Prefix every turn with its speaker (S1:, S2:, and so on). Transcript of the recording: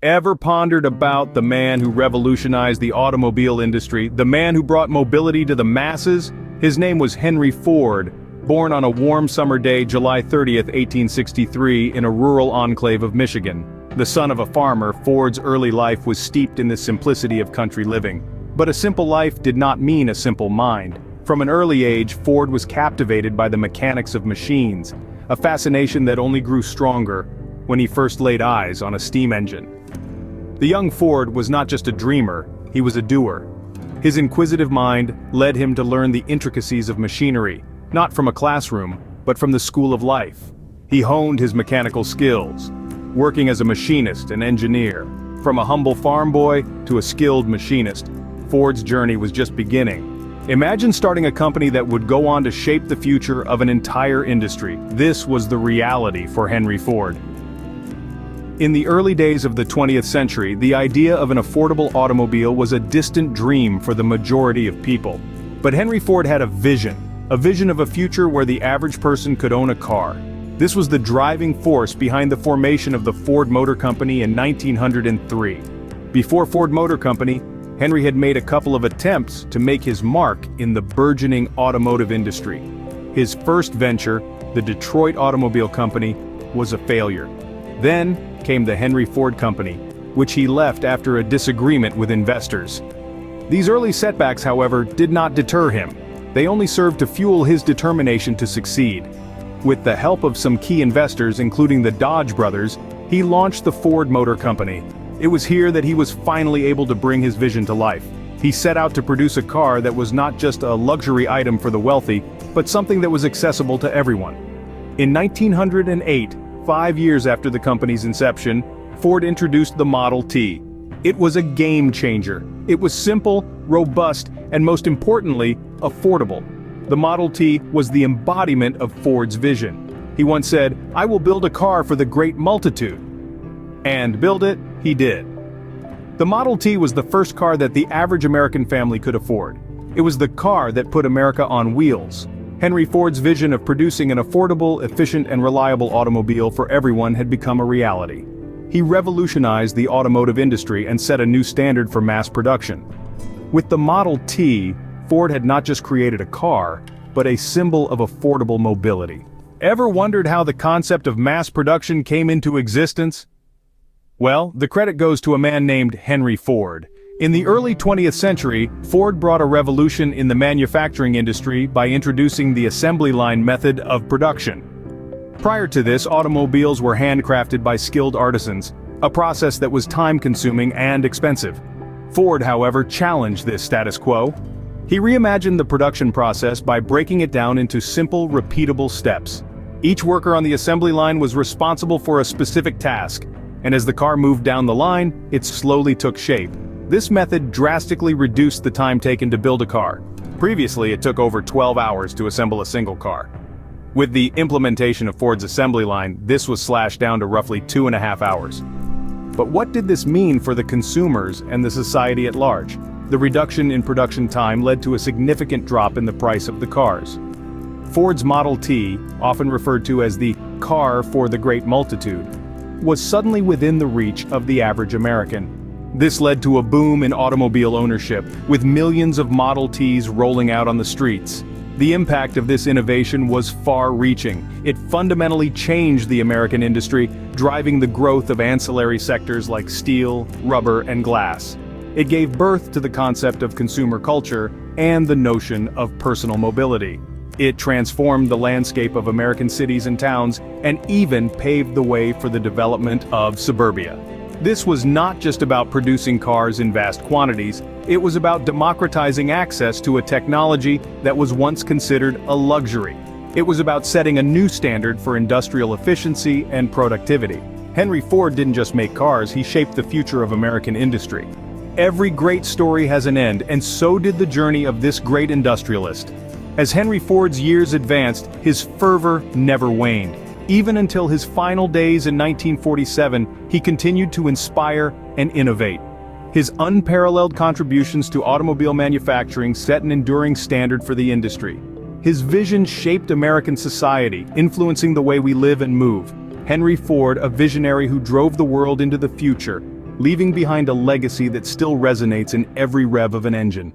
S1: Ever pondered about the man who revolutionized the automobile industry, the man who brought mobility to the masses? His name was Henry Ford, born on a warm summer day, July 30th, 1863, in a rural enclave of Michigan. The son of a farmer, Ford's early life was steeped in the simplicity of country living. But a simple life did not mean a simple mind. From an early age, Ford was captivated by the mechanics of machines, a fascination that only grew stronger when he first laid eyes on a steam engine. The young Ford was not just a dreamer, he was a doer. His inquisitive mind led him to learn the intricacies of machinery, not from a classroom, but from the school of life. He honed his mechanical skills, working as a machinist and engineer. From a humble farm boy to a skilled machinist, Ford's journey was just beginning. Imagine starting a company that would go on to shape the future of an entire industry. This was the reality for Henry Ford. In the early days of the 20th century, the idea of an affordable automobile was a distant dream for the majority of people. But Henry Ford had a vision of a future where the average person could own a car. This was the driving force behind the formation of the Ford Motor Company in 1903. Before Ford Motor Company, Henry had made a couple of attempts to make his mark in the burgeoning automotive industry. His first venture, the Detroit Automobile Company, was a failure. Then came the Henry Ford Company, which he left after a disagreement with investors. These early setbacks, however, did not deter him. They only served to fuel his determination to succeed. With the help of some key investors, including the Dodge brothers, he launched the Ford Motor Company. It was here that he was finally able to bring his vision to life. He set out to produce a car that was not just a luxury item for the wealthy, but something that was accessible to everyone. In 1908, 5 years after the company's inception, Ford introduced the Model T. It was a game changer. It was simple, robust, and most importantly, affordable. The Model T was the embodiment of Ford's vision. He once said, "I will build a car for the great multitude." And build it, he did. The Model T was the first car that the average American family could afford. It was the car that put America on wheels. Henry Ford's vision of producing an affordable, efficient, and reliable automobile for everyone had become a reality. He revolutionized the automotive industry and set a new standard for mass production. With the Model T, Ford had not just created a car, but a symbol of affordable mobility. Ever wondered how the concept of mass production came into existence? Well, the credit goes to a man named Henry Ford. In the early 20th century, Ford brought a revolution in the manufacturing industry by introducing the assembly line method of production. Prior to this, automobiles were handcrafted by skilled artisans, a process that was time-consuming and expensive. Ford, however, challenged this status quo. He reimagined the production process by breaking it down into simple, repeatable steps. Each worker on the assembly line was responsible for a specific task, and as the car moved down the line, it slowly took shape. This method drastically reduced the time taken to build a car. Previously, it took over 12 hours to assemble a single car. With the implementation of Ford's assembly line, this was slashed down to roughly 2.5 hours. But what did this mean for the consumers and the society at large? The reduction in production time led to a significant drop in the price of the cars. Ford's Model T, often referred to as the car for the great multitude, was suddenly within the reach of the average American. This led to a boom in automobile ownership, with millions of Model Ts rolling out on the streets. The impact of this innovation was far-reaching. It fundamentally changed the American industry, driving the growth of ancillary sectors like steel, rubber, and glass. It gave birth to the concept of consumer culture and the notion of personal mobility. It transformed the landscape of American cities and towns, and even paved the way for the development of suburbia. This was not just about producing cars in vast quantities, it was about democratizing access to a technology that was once considered a luxury. It was about setting a new standard for industrial efficiency and productivity. Henry Ford didn't just make cars, he shaped the future of American industry. Every great story has an end, and so did the journey of this great industrialist. As Henry Ford's years advanced, his fervor never waned. Even until his final days in 1947, he continued to inspire and innovate. His unparalleled contributions to automobile manufacturing set an enduring standard for the industry. His vision shaped American society, influencing the way we live and move. Henry Ford, a visionary who drove the world into the future, leaving behind a legacy that still resonates in every rev of an engine.